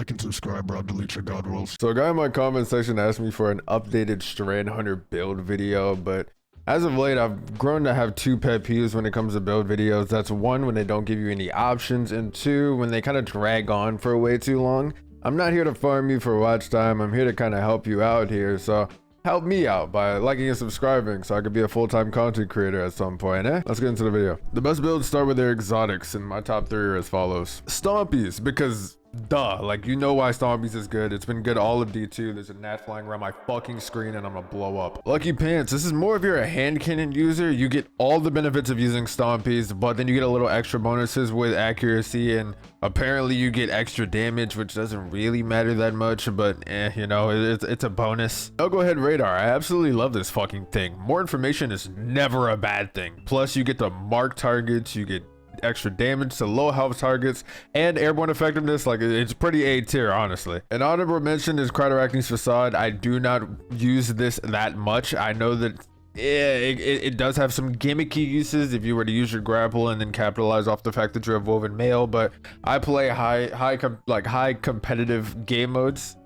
like and subscribe, bro. Delete your god rolls. So a guy in my comment section asked me for an updated Strand Hunter build video, but as of late, I've grown to have two pet peeves when it comes to build videos. That's one, when they don't give you any options, and two, when they kind of drag on for way too long. I'm not here to farm you for watch time. I'm here to kind of help you out here. So help me out by liking and subscribing so I could be a full-time content creator at some point, eh? Let's get into the video. The best builds start with their exotics, and my top three are as follows. Stompies, because duh, like, you know why Stompies is good. It's been good all of D2. There's a gnat flying around my fucking screen and I'm gonna blow up. Lucky Pants, this is more if you're a hand cannon user. You get all the benefits of using Stompies, but then you get a little extra bonuses with accuracy, and apparently you get extra damage, which doesn't really matter that much, but you know, it's a bonus. I'll go ahead radar. I absolutely love this fucking thing. More information is never a bad thing. Plus you get to mark targets, you get extra damage to low health targets, and airborne effectiveness. Like, it's pretty A tier, honestly. An honorable mention is Crateracne's Facade. I do not use this that much. I know that it does have some gimmicky uses if you were to use your grapple and then capitalize off the fact that you have woven mail, but I play highly competitive game modes,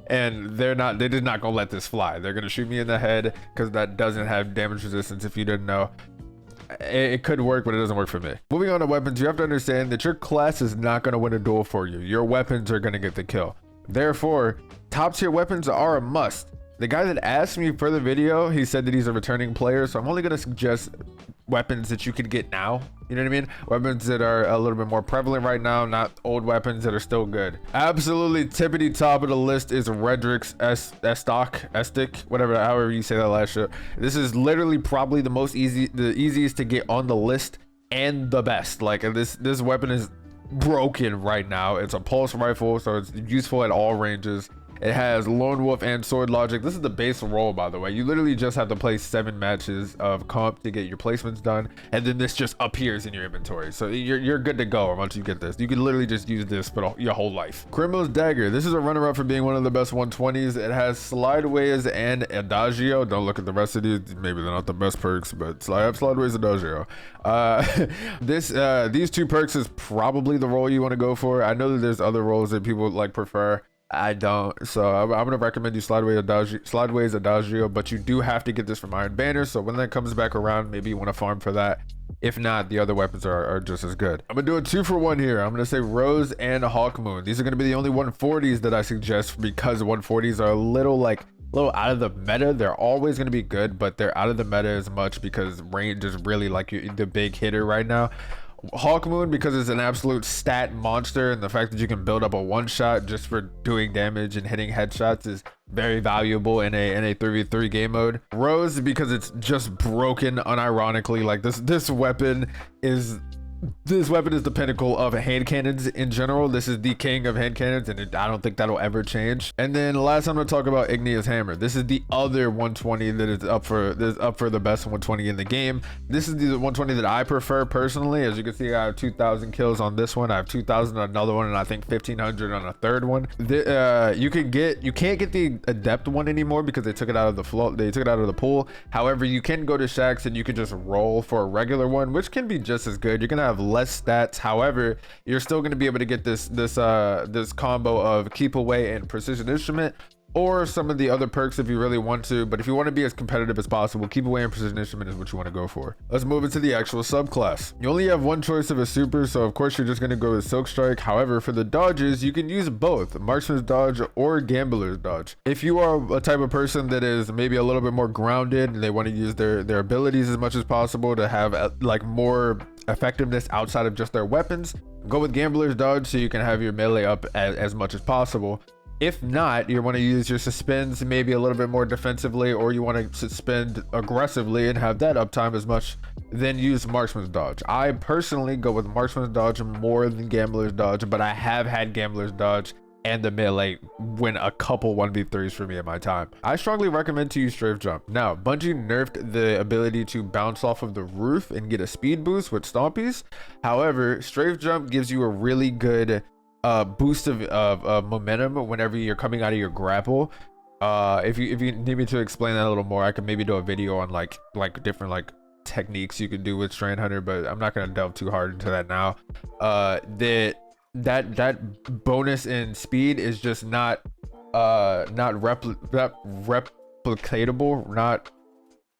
and they're just not gonna let this fly. They're gonna shoot me in the head because that doesn't have damage resistance, if you didn't know. It could work, but it doesn't work for me. Moving on to weapons, you have to understand that your class is not going to win a duel for you. Your weapons are going to get the kill. Therefore, top tier weapons are a must. The guy that asked me for the video, he said that he's a returning player, so I'm only going to suggest weapons that you could get now. You know what I mean? Weapons that are a little bit more prevalent right now, not old weapons that are still good. Absolutely tippity top of the list is Redrick's Estic, whatever, however you say that last shit. This is literally probably the easiest to get on the list and the best. Like, this weapon is broken right now. It's a pulse rifle, so it's useful at all ranges. It has lone wolf and sword logic. This is the base roll, by the way. You literally just have to play 7 matches of comp to get your placements done, and then this just appears in your inventory. So you're good to go once you get this. You can literally just use this for your whole life. Criminal's Dagger. This is a runner-up for being one of the best 120s. It has Slideways and Adagio. Don't look at the rest of these. Maybe they're not the best perks, but I have Slideways and Adagio. These two perks is probably the role you want to go for. I know that there's other roles that people like prefer. I don't, so I'm gonna recommend you Slideways Adagio, but you do have to get this from Iron Banner, so when that comes back around, maybe you want to farm for that. If not, the other weapons are just as good. I'm gonna do a 2-for-1 here. I'm gonna say Rose and Hawkmoon. These are gonna be the only 140s that I suggest, because 140s are a little out of the meta. They're always going to be good, but they're out of the meta as much because range is really like the big hitter right now. Hawkmoon, because it's an absolute stat monster, and the fact that you can build up a one-shot just for doing damage and hitting headshots is very valuable in a 3v3 game mode. Rose, because it's just broken unironically. Like, this weapon is the pinnacle of hand cannons in general. This is the king of hand cannons, and I don't think that'll ever change. And then last, I'm going to talk about Igneous Hammer. This is the other 120 that is up for the best 120 in the game. This is the 120 that I prefer personally. As you can see, I have 2,000 kills on this one. I have 2,000 on another one, and I think 1,500 on a third one. You can't get the adept one anymore because they took it out of the float. They took it out of the pool. However, you can go to Shaxx and you can just roll for a regular one, which can be just as good. You're gonna have less stats. However, you're still going to be able to get this combo of keep away and precision instrument, or some of the other perks if you really want to. But if you want to be as competitive as possible, keep away and precision instrument is what you want to go for. Let's move into the actual subclass. You only have one choice of a super, so of course you're just going to go with Silk Strike. However, for the dodges, you can use both Marksman's Dodge or Gambler's Dodge. If you are a type of person that is maybe a little bit more grounded and they want to use their abilities as much as possible to have like more effectiveness outside of just their weapons, go with Gambler's Dodge so you can have your melee up as much as possible. If not, you want to use your suspends maybe a little bit more defensively, or you want to suspend aggressively and have that uptime as much, then use Marksman's Dodge. I personally go with Marksman's Dodge more than Gambler's Dodge, but I have had Gambler's Dodge and the melee win a couple 1v3s for me at my time. I strongly recommend to use Strafe Jump. Now, Bungie nerfed the ability to bounce off of the roof and get a speed boost with Stompies. However, Strafe Jump gives you a really good boost of momentum whenever you're coming out of your grapple. If you need me to explain that a little more, I can maybe do a video on like different techniques you can do with Strand Hunter, but I'm not going to delve too hard into that now. that bonus in speed is just not replicatable,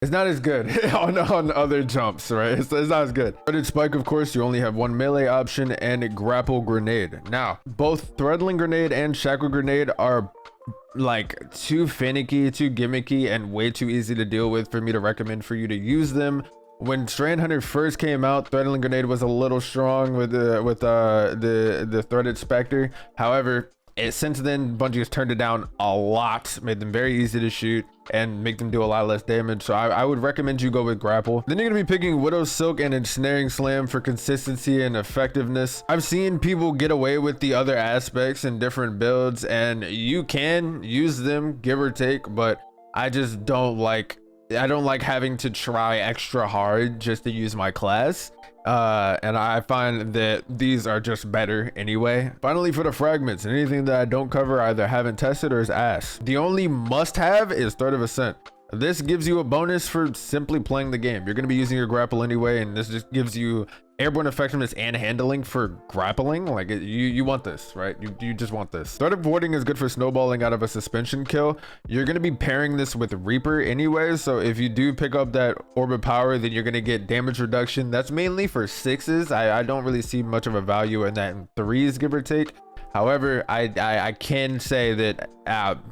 it's not as good on other jumps, right? It's not as good. Threaded spike, of course, you only have one melee option, and a grapple grenade. Now, both threadling grenade and shackle grenade are like too finicky, too gimmicky, and way too easy to deal with for me to recommend for you to use them. When Strand Hunter first came out, threadling grenade was a little strong with the threaded specter. However, since then, Bungie has turned it down a lot, made them very easy to shoot, and make them do a lot less damage. So I would recommend you go with grapple. Then you're gonna be picking Widow's Silk and Ensnaring Slam for consistency and effectiveness. I've seen people get away with the other aspects in different builds, and you can use them, give or take, but I just don't like having to try extra hard just to use my class. And I find that these are just better anyway. Finally, for the fragments, anything that I don't cover, I either haven't tested or is ass. The only must have is Thread of Ascent. This gives you a bonus for simply playing the game. You're going to be using your grapple anyway, and this just gives you airborne effectiveness and handling for grappling. Like you want this, right? You just want this. Thread of Warding is good for snowballing out of a suspension kill. You're going to be pairing this with Reaper anyway, so if you do pick up that Orb of Power, then you're going to get damage reduction. That's mainly for 6s. I don't really see much of a value in that in 3s, give or take. However, I can say that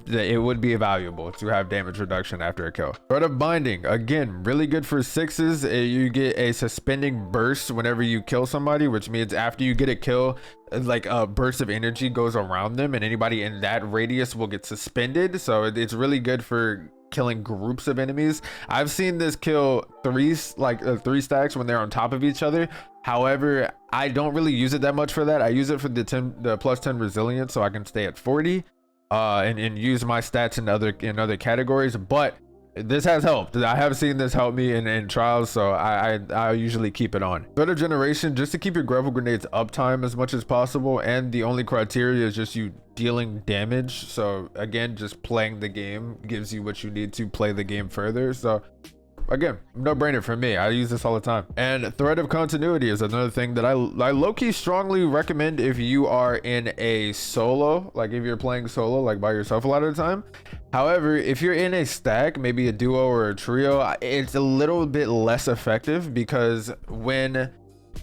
it would be valuable to have damage reduction after a kill. Thread of Binding, again, really good for 6s. You get a suspending burst whenever you kill somebody, which means after you get a kill, like a burst of energy goes around them, and anybody in that radius will get suspended. So it's really good for killing groups of enemies. I've seen this kill three stacks when they're on top of each other. However, I don't really use it that much for that. I use it for the +10 resilience, so I can stay at 40 and use my stats in other categories. But this has helped. I have seen this help me in trials, so I usually keep it on. Thread of Generation, just to keep your grapple grenades uptime as much as possible, and the only criteria is just you dealing damage. So again, just playing the game gives you what you need to play the game further. So again, no brainer for me. I use this all the time. And Thread of Continuity is another thing that I low-key strongly recommend if you are in a solo, like if you're playing solo, like by yourself a lot of the time. However, if you're in a stack, maybe a duo or a trio, it's a little bit less effective, because when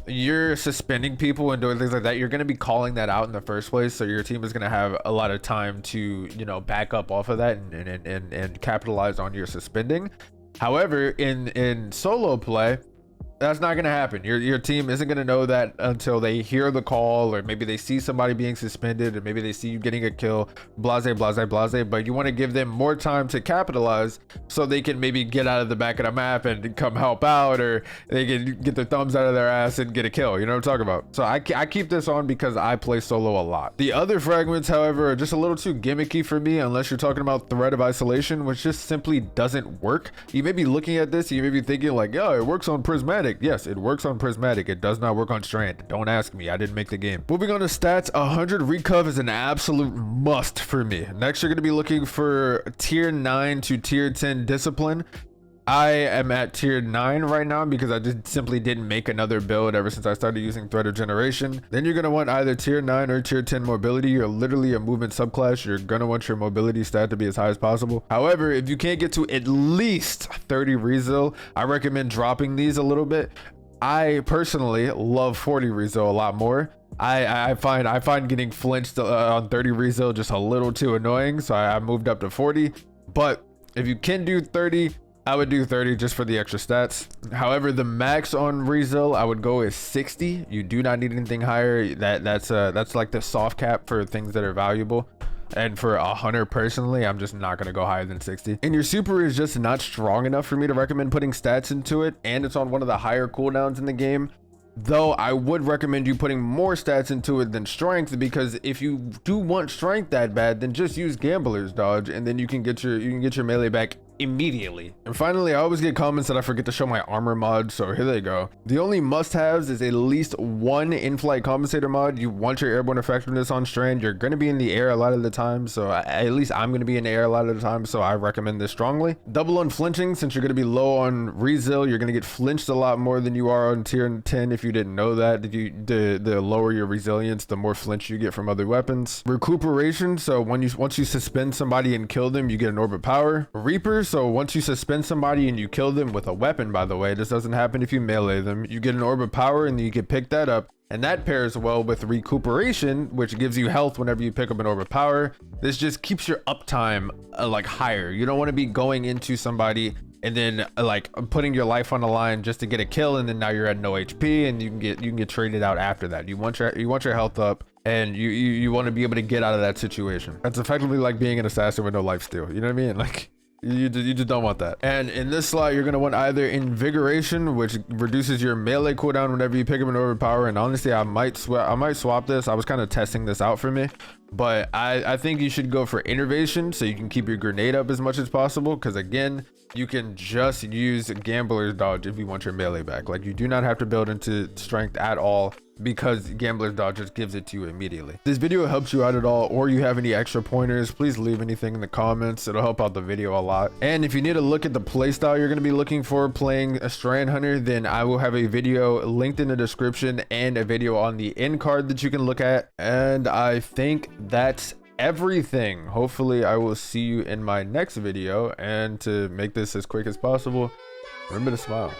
you're suspending people and doing things like that, you're going to be calling that out in the first place. So your team is going to have a lot of time to, back up off of that and capitalize on your suspending. However, in solo play, that's not going to happen. Your team isn't going to know that until they hear the call, or maybe they see somebody being suspended, or maybe they see you getting a kill, blase. But you want to give them more time to capitalize, so they can maybe get out of the back of the map and come help out, or they can get their thumbs out of their ass and get a kill. You know what I'm talking about? So I keep this on because I play solo a lot. The other fragments, however, are just a little too gimmicky for me, unless you're talking about Thread of Isolation, which just simply doesn't work. You may be looking at this, you may be thinking like, yo, it works on Prismatic. Yes, it works on Prismatic. It does not work on Strand. Don't ask me. I didn't make the game. Moving on to stats, 100 Recov is an absolute must for me. Next, you're going to be looking for tier 9 to tier 10 Discipline. I am at tier 9 right now because I just simply didn't make another build ever since I started using Thread of Generation. Then you're going to want either tier 9 or tier 10 mobility. You're literally a movement subclass. You're going to want your mobility stat to be as high as possible. However, if you can't get to at least 30 Rezo, I recommend dropping these a little bit. I personally love 40 Rezo a lot more. I find getting flinched on 30 Rezo just a little too annoying, so I moved up to 40. But if you can do 30, I would do 30 just for the extra stats. However, the max on Rezo, I would go with 60. You do not need anything higher. That's like the soft cap for things that are valuable. And for a hunter personally, I'm just not gonna go higher than 60. And your super is just not strong enough for me to recommend putting stats into it, and it's on one of the higher cooldowns in the game. Though I would recommend you putting more stats into it than strength, because if you do want strength that bad, then just use Gambler's Dodge, and then you can get your melee back immediately. And finally, I always get comments that I forget to show my armor mod, so here they go. The only must-haves is at least one in-flight compensator mod. You want your airborne effectiveness on Strand. You're going to be in the air a lot of the time, so at least I'm going to be in the air a lot of the time, so I recommend this strongly. Double unflinching, since you're going to be low on resil, you're going to get flinched a lot more than you are on tier 10 if you didn't know that. The lower your resilience, the more flinch you get from other weapons. Recuperation, so once you suspend somebody and kill them, you get an orb of power. Reaper, so once you suspend somebody and you kill them with a weapon, by the way, this doesn't happen if you melee them, you get an orb of power and you can pick that up. And that pairs well with recuperation, which gives you health whenever you pick up an orb of power. This just keeps your uptime like higher. You don't want to be going into somebody and then like putting your life on the line just to get a kill, and then now you're at no HP and you can get traded out after that. You want your health up, and you want to be able to get out of that situation. That's effectively like being an assassin with no life steal. You know what I mean? Like you just don't want that. And in this slot, you're gonna want either invigoration, which reduces your melee cooldown whenever you pick up an orb of power. And honestly, I might swap this. I was kind of testing this out for me, but I think you should go for innervation so you can keep your grenade up as much as possible, because again, you can just use gambler's dodge if you want your melee back. Like, you do not have to build into strength at all, because gambler's dodge just gives it to you immediately. If this video helps you out at all, or you have any extra pointers, please leave anything in the comments. It'll help out the video a lot. And if you need to look at the playstyle you're going to be looking for playing a Strand Hunter, then I will have a video linked in the description and a video on the end card that you can look at. And I think that's everything. Hopefully I will see you in my next video, and to make this as quick as possible, remember to smile.